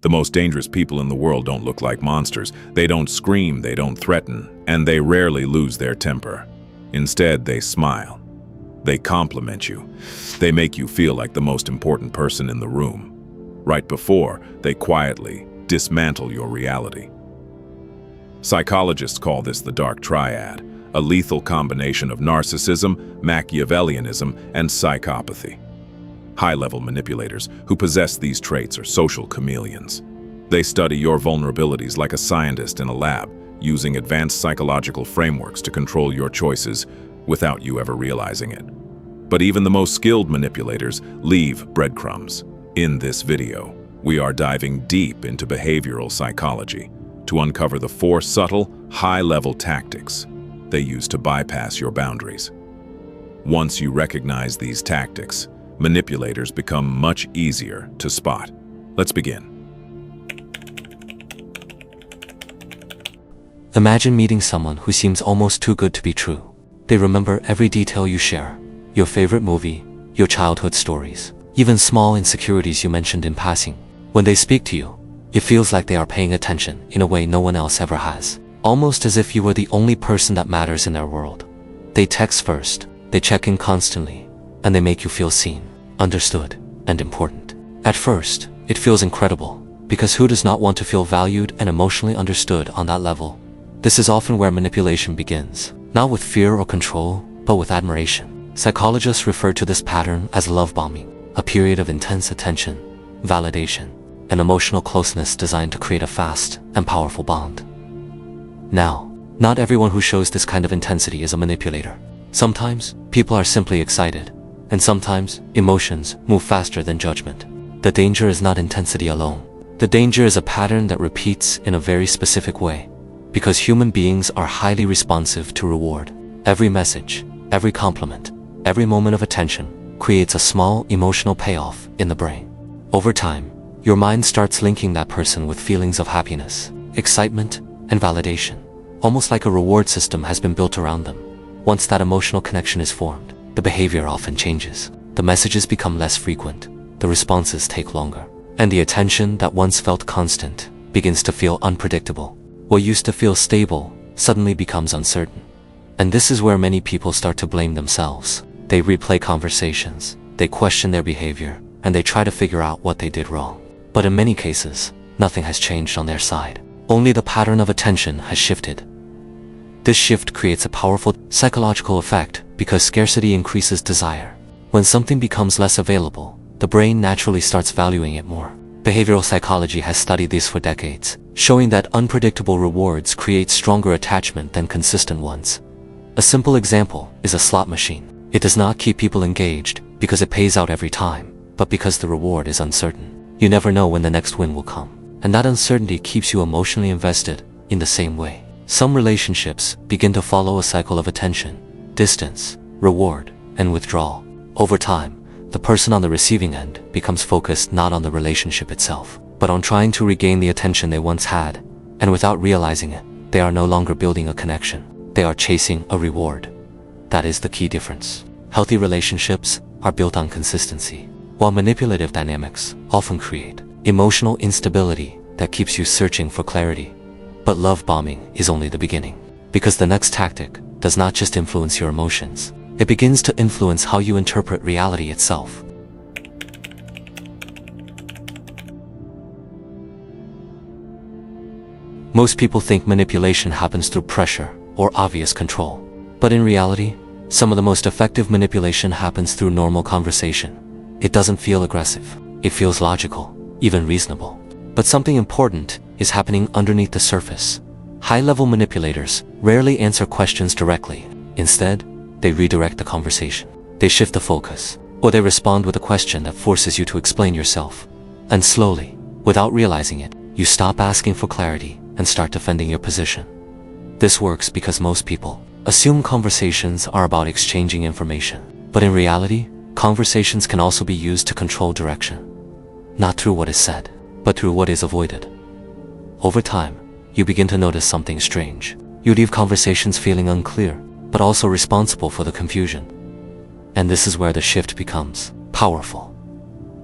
The most dangerous people in the world don't look like monsters. They don't scream, they don't threaten, and they rarely lose their temper. Instead, they smile. They compliment you. They make you feel like the most important person in the room. Right before, they quietly dismantle your reality. Psychologists call this the dark triad, a lethal combination of narcissism, Machiavellianism, and psychopathy. High-level manipulators who possess these traits are social chameleons. They study your vulnerabilities like a scientist in a lab, using advanced psychological frameworks to control your choices without you ever realizing it. But even the most skilled manipulators leave breadcrumbs. In this video, we are diving deep into behavioral psychology to uncover the 4 subtle, high-level tactics they use to bypass your boundaries. Once you recognize these tactics, manipulators become much easier to spot. Let's begin. Imagine meeting someone who seems almost too good to be true. They remember every detail you share, your favorite movie, your childhood stories, even small insecurities you mentioned in passing. When they speak to you, it feels like they are paying attention in a way no one else ever has, almost as if you were the only person that matters in their world. They text first, they check in constantly, and they make you feel seen, understood, and important. At first, it feels incredible, because who does not want to feel valued and emotionally understood on that level? This is often where manipulation begins, not with fear or control, but with admiration. Psychologists refer to this pattern as love bombing, a period of intense attention, validation, and emotional closeness designed to create a fast and powerful bond. Now, not everyone who shows this kind of intensity is a manipulator. Sometimes, people are simply excited, and sometimes, emotions move faster than judgment. The danger is not intensity alone. The danger is a pattern that repeats in a very specific way, because human beings are highly responsive to reward. Every message, every compliment, every moment of attention creates a small emotional payoff in the brain. Over time, your mind starts linking that person with feelings of happiness, excitement, and validation, almost like a reward system has been built around them. Once that emotional connection is formed, the behavior often changes. The messages become less frequent, the responses take longer, and the attention that once felt constant begins to feel unpredictable. What used to feel stable suddenly becomes uncertain. And this is where many people start to blame themselves. They replay conversations, they question their behavior, and they try to figure out what they did wrong. But in many cases, nothing has changed on their side. Only the pattern of attention has shifted. This shift creates a powerful psychological effect because scarcity increases desire. When something becomes less available, the brain naturally starts valuing it more. Behavioral psychology has studied this for decades, showing that unpredictable rewards create stronger attachment than consistent ones. A simple example is a slot machine. It does not keep people engaged because it pays out every time, but because the reward is uncertain. You never know when the next win will come, and that uncertainty keeps you emotionally invested in the same way. Some relationships begin to follow a cycle of attention, distance, reward, and withdrawal. Over time, the person on the receiving end becomes focused not on the relationship itself, but on trying to regain the attention they once had, and without realizing it, they are no longer building a connection. They are chasing a reward. That is the key difference. Healthy relationships are built on consistency, while manipulative dynamics often create emotional instability that keeps you searching for clarity. But love bombing is only the beginning, because the next tactic does not just influence your emotions, it begins to influence how you interpret reality itself. Most people think manipulation happens through pressure or obvious control. But in reality, some of the most effective manipulation happens through normal conversation. It doesn't feel aggressive. It feels logical, even reasonable. But something important is happening underneath the surface. High-level manipulators rarely answer questions directly. Instead, they redirect the conversation. They shift the focus, or they respond with a question that forces you to explain yourself. And slowly, without realizing it, you stop asking for clarity and start defending your position. This works because most people assume conversations are about exchanging information. But in reality, conversations can also be used to control direction. Not through what is said, but through what is avoided. Over time, you begin to notice something strange. You leave conversations feeling unclear, but also responsible for the confusion. And this is where the shift becomes powerful.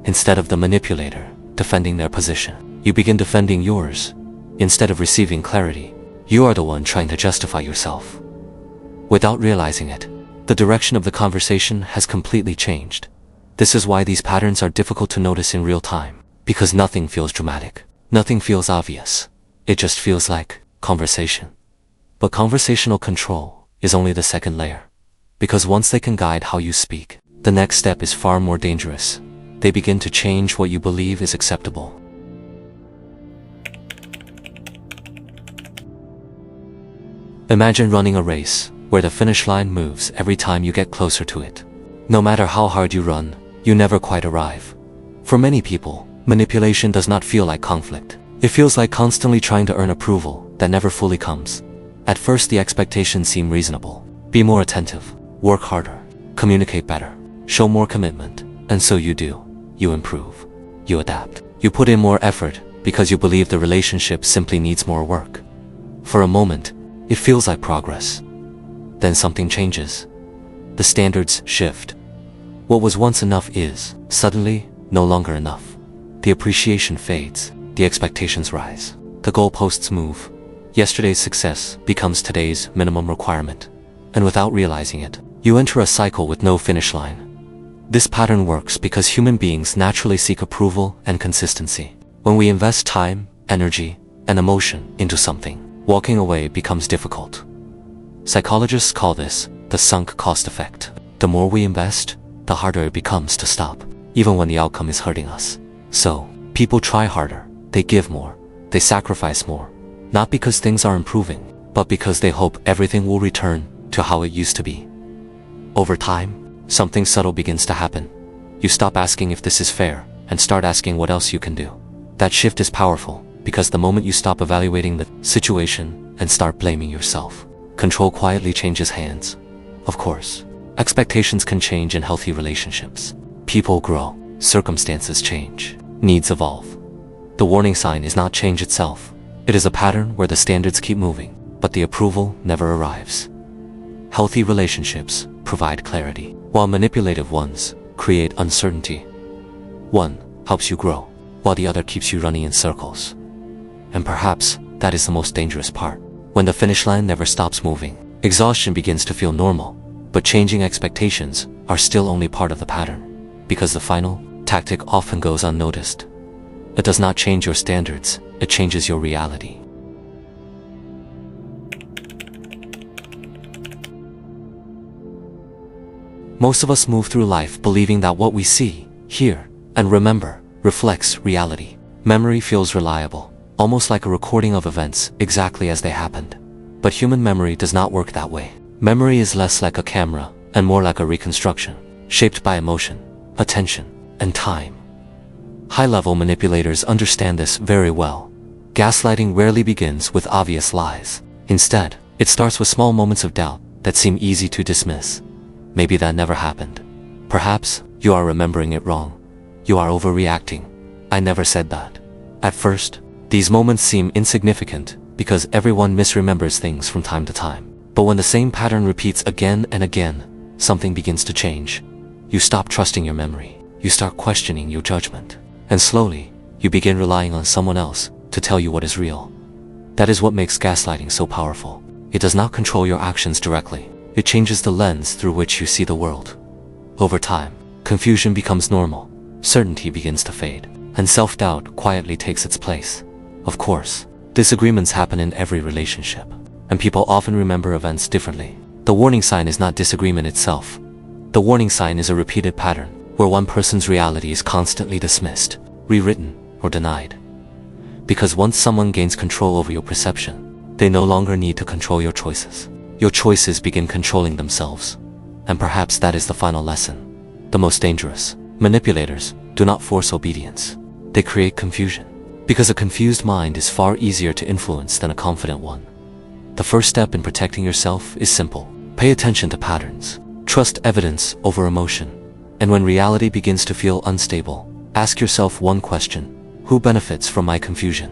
Instead of the manipulator defending their position, You begin defending yours. Instead of receiving clarity, you are the one trying to justify yourself. Without realizing it, the direction of the conversation has completely changed. This is why these patterns are difficult to notice in real time, because nothing feels dramatic. Nothing feels obvious. It just feels like conversation. But conversational control is only the second layer, because once they can guide how you speak, the next step is far more dangerous. They begin to change what you believe is acceptable. Imagine running a race where the finish line moves every time you get closer to it. No matter how hard you run, you never quite arrive. For many people, manipulation does not feel like conflict. It feels like constantly trying to earn approval that never fully comes. At first, the expectations seem reasonable. Be more attentive, work harder, communicate better, show more commitment, and so you do. You improve. You adapt. You put in more effort because you believe the relationship simply needs more work. For a moment, it feels like progress. Then something changes. The standards shift. What was once enough is, suddenly, no longer enough. The appreciation fades. The expectations rise. The goalposts move. Yesterday's success becomes today's minimum requirement. And without realizing it, you enter a cycle with no finish line. This pattern works because human beings naturally seek approval and consistency. When we invest time, energy, and emotion into something, walking away becomes difficult. Psychologists call this the sunk cost effect. The more we invest, the harder it becomes to stop, even when the outcome is hurting us. So, people try harder, they give more, they sacrifice more, not because things are improving, but because they hope everything will return to how it used to be. Over time, something subtle begins to happen. You stop asking if this is fair and start asking what else you can do. That shift is powerful because the moment you stop evaluating the situation and start blaming yourself, control quietly changes hands. Of course, expectations can change in healthy relationships. People grow, circumstances change, needs evolve. The warning sign is not change itself. It is a pattern where the standards keep moving, but the approval never arrives. Healthy relationships provide clarity, while manipulative ones create uncertainty. One helps you grow, while the other keeps you running in circles. And perhaps that is the most dangerous part. When the finish line never stops moving, exhaustion begins to feel normal, but changing expectations are still only part of the pattern, because the final tactic often goes unnoticed. It does not change your standards, it changes your reality. Most of us move through life believing that what we see, hear, and remember reflects reality. Memory feels reliable, almost like a recording of events exactly as they happened. But human memory does not work that way. Memory is less like a camera and more like a reconstruction, shaped by emotion, attention, and time. High-level manipulators understand this very well. Gaslighting rarely begins with obvious lies. Instead, it starts with small moments of doubt that seem easy to dismiss. Maybe that never happened. Perhaps you are remembering it wrong. You are overreacting. I never said that. At first, these moments seem insignificant because everyone misremembers things from time to time. But when the same pattern repeats again and again, something begins to change. You stop trusting your memory. You start questioning your judgment. And slowly, you begin relying on someone else to tell you what is real. That is what makes gaslighting so powerful. It does not control your actions directly. It changes the lens through which you see the world. Over time, confusion becomes normal, certainty begins to fade, and self-doubt quietly takes its place. Of course, disagreements happen in every relationship, and people often remember events differently. The warning sign is not disagreement itself. The warning sign is a repeated pattern, where one person's reality is constantly dismissed, rewritten, or denied. Because once someone gains control over your perception, they no longer need to control your choices. Your choices begin controlling themselves. And perhaps that is the final lesson. The most dangerous. Manipulators do not force obedience. They create confusion. Because a confused mind is far easier to influence than a confident one. The first step in protecting yourself is simple. Pay attention to patterns. Trust evidence over emotion. And when reality begins to feel unstable, ask yourself one question: who benefits from my confusion?